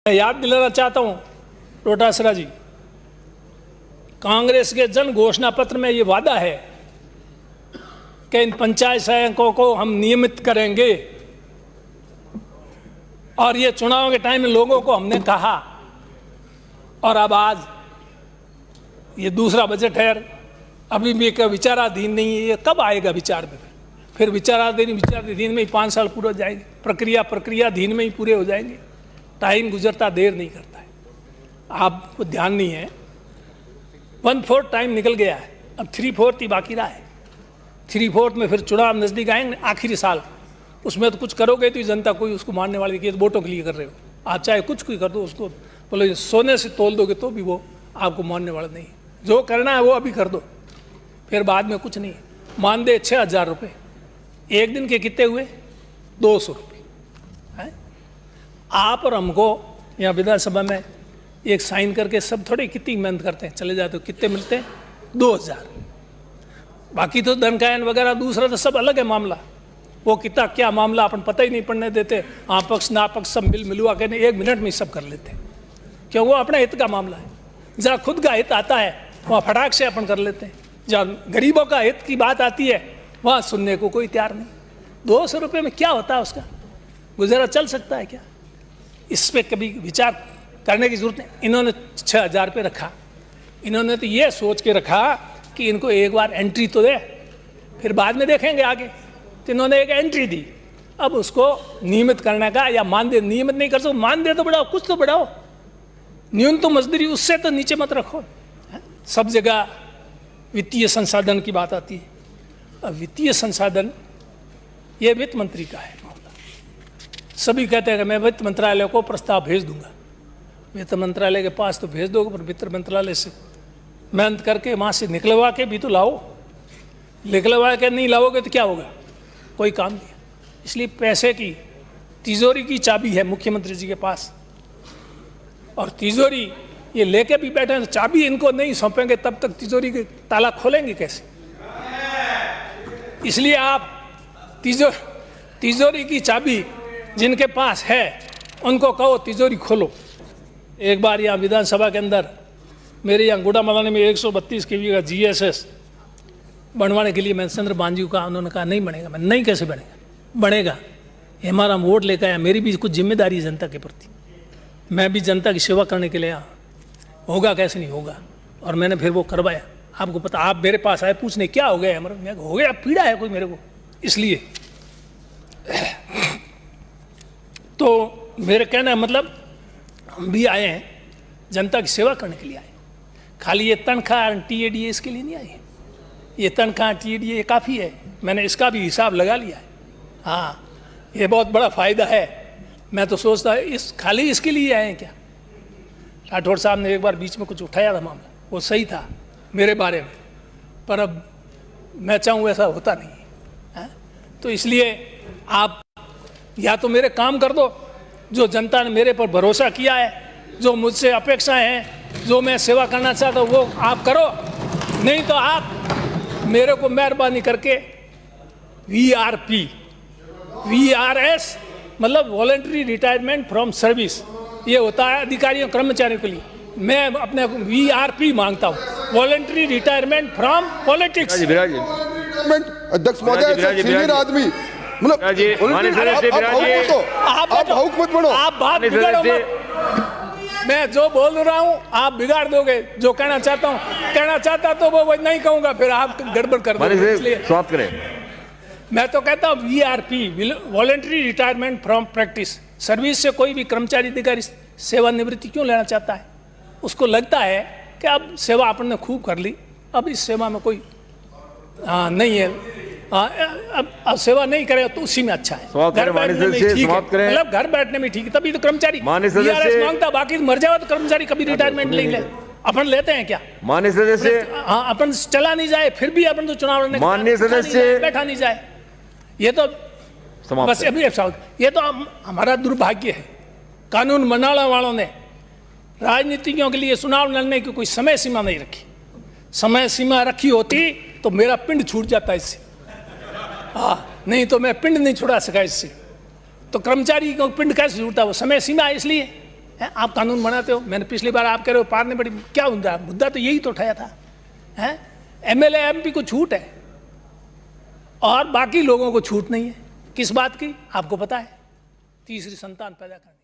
मैं याद दिलाना चाहता हूं डोटासरा जी, कांग्रेस के जन घोषणा पत्र में ये वादा है कि इन पंचायत सहायकों को हम नियमित करेंगे, और ये चुनाव के टाइम में लोगों को हमने कहा, और अब आज ये दूसरा बजट है, अभी भी विचाराधीन नहीं है। ये कब आएगा विचार में? फिर विचाराधीन में ही 5 साल पूरे हो जाएंगे, प्रक्रियाधीन में ही पूरे हो जाएंगे। टाइम गुजरता देर नहीं करता है। आपको ध्यान नहीं है, 1/4 टाइम निकल गया है, अब 3/4 ही बाकी रहा है। 3/4 में फिर चुनाव नजदीक आएंगे, आखिरी साल, उसमें तो कुछ करोगे तो जनता कोई उसको मानने वाली कि वोटों के लिए कर रहे हो। आप चाहे कुछ कोई कर दो, उसको बोलो सोने से तोल दोगे तो भी वो आपको मानने वाला नहीं। जो करना है वो अभी कर दो, फिर बाद में कुछ नहीं। मानदेय 6,000 रुपये, एक दिन के कितने हुए? 200 रुपये। आप और हमको यहाँ विधानसभा में एक साइन करके सब थोड़े कितनी मेहनत करते हैं, चले जाते हो, कितने मिलते हैं? 2,000। बाकी तो धनकायन वगैरह दूसरा तो सब अलग है मामला। वो कितना क्या मामला अपन पता ही नहीं पड़ने देते। आपक्ष नापक्ष सब मिलवा के 1 मिनट में ही सब कर लेते हैं, क्यों? वो अपने हित का मामला है। जहाँ खुद का हित आता है वहाँ फटाक से अपन कर लेते हैं। जहाँ गरीबों का हित की बात आती है वहाँ सुनने को कोई तैयार नहीं। 200 रुपये में क्या होता है? उसका गुजारा चल सकता है क्या? इस पर कभी विचार करने की जरूरत नहीं। इन्होंने 6,000 रुपये रखा, इन्होंने तो ये सोच के रखा कि इनको एक बार एंट्री तो दे, फिर बाद में देखेंगे आगे। तो इन्होंने एक एंट्री दी, अब उसको नियमित करने का, या मानदेय नियमित नहीं कर सकते, मानदेय तो बढ़ाओ, कुछ तो बढ़ाओ। न्यूनतम मजदूरी उससे तो नीचे मत रखो। सब जगह वित्तीय संसाधन की बात आती है। अब वित्तीय संसाधन ये वित्त मंत्री का है मामला। सभी कहते हैं कि मैं वित्त मंत्रालय को प्रस्ताव भेज दूंगा। वित्त मंत्रालय के पास तो भेज दोगे, पर वित्त मंत्रालय से मेहनत करके वहाँ से निकलवा के भी तो लाओ। निकलवा के नहीं लाओगे तो क्या होगा? कोई काम नहीं। इसलिए पैसे की तिजोरी की चाबी है मुख्यमंत्री जी के पास, और तिजोरी ये लेके भी बैठे हैं, तो चाबी इनको नहीं सौंपेंगे तब तक तिजोरी के ताला खोलेंगे कैसे? इसलिए आप तिजोरी की चाबी जिनके पास है उनको कहो तिजोरी खोलो। एक बार यहाँ विधानसभा के अंदर मेरे यहाँ गुड़ा मलाने में 132 kV का GSS बनवाने के लिए मैंने चंद्र बांजी को कहा, उन्होंने कहा नहीं बनेगा। मैं नहीं, कैसे बनेगा? बनेगा। ये हमारा वोट लेकर आया, मेरी भी कुछ जिम्मेदारी है जनता के प्रति, मैं भी जनता की सेवा करने के लिए आया। होगा कैसे नहीं होगा? और मैंने फिर वो करवाया। आपको पता, आप मेरे पास आए पूछने क्या हो गया है, मैं हो गया पीड़ा है कोई मेरे को, इसलिए। तो मेरे कहना है मतलब हम भी आए हैं जनता की सेवा करने के लिए आए। खाली ये तनख्वाह TADA इसके लिए नहीं आए। ये तनख्वाह TADA काफ़ी है, मैंने इसका भी हिसाब लगा लिया है। हाँ, ये बहुत बड़ा फ़ायदा है। मैं तो सोचता है इस खाली इसके लिए आए हैं क्या? राठौड़ साहब ने एक बार बीच में कुछ उठाया था मामला, वो सही था मेरे बारे में, पर अब मैं चाहूँ ऐसा होता नहीं है। तो इसलिए आप या तो मेरे काम कर दो, जो जनता ने मेरे पर भरोसा किया है, जो मुझसे अपेक्षाएं हैं, जो मैं सेवा करना चाहता हूँ वो आप करो। नहीं तो आप मेरे को मेहरबानी करके VRP, VRS मतलब वॉलंटरी रिटायरमेंट फ्रॉम सर्विस, ये होता है अधिकारियों कर्मचारियों के लिए। मैं अपने VRP मांगता हूँ, वॉलंटरी रिटायरमेंट फ्रॉम पॉलिटिक्स। अध्यक्ष महोदय, सीनियर आदमी, मतलब आप भावुक मत बनो, आप बात बिगाड़ो मत। मैं जो बोल रहा हूँ आप बिगाड़ दोगे। जो कहना चाहता हूँ कहना चाहता तो वो नहीं कहूँगा, फिर आप गड़बड़ कर दोगे। इसलिए समाप्त करें। मैं तो कहता हूँ VRP, voluntary retirement from practice service से कोई भी कर्मचारी अधिकारी सेवानिवृत्ति क्यों लेना चाहता है? उसको लगता है कि अब सेवा अपन ने खूब कर ली, अब इस सेवा में कोई नहीं है, अब सेवा नहीं करेगा तो उसी में अच्छा है। घर बैठने में ठीक है, मतलब घर बैठने में ठीक है, तभी तो कर्मचारी VRS मांगता। बाकी मर जाओ तो कर्मचारी कभी रिटायरमेंट नहीं ले। अपन लेते हैं क्या? माननीय सदस्य, हाँ, अपन चला नहीं जाए फिर भी अपन तो चुनाव लड़ने, माननीय सदस्य बैठा नहीं जाए, ये तो बस अभी ये तो हमारा दुर्भाग्य है। कानून बनाने वालों ने राजनीतिज्ञों के लिए चुनाव लड़ने की कोई समय सीमा नहीं रखी। समय सीमा रखी होती तो मेरा पिंड छूट जाता इससे। हाँ, नहीं तो मैं पिंड नहीं छुड़ा सका इससे। तो कर्मचारी को पिंड कैसे छूटता? वो समय सीमा है इसलिए। हैं? आप कानून बनाते हो, मैंने पिछली बार आप कह रहे हो पार नहीं पड़ी, क्या मुद्दा तो यही तो उठाया था। हैं? एमएलए एमपी को छूट है और बाकी लोगों को छूट नहीं है। किस बात की? आपको पता है, तीसरी संतान पैदा करना।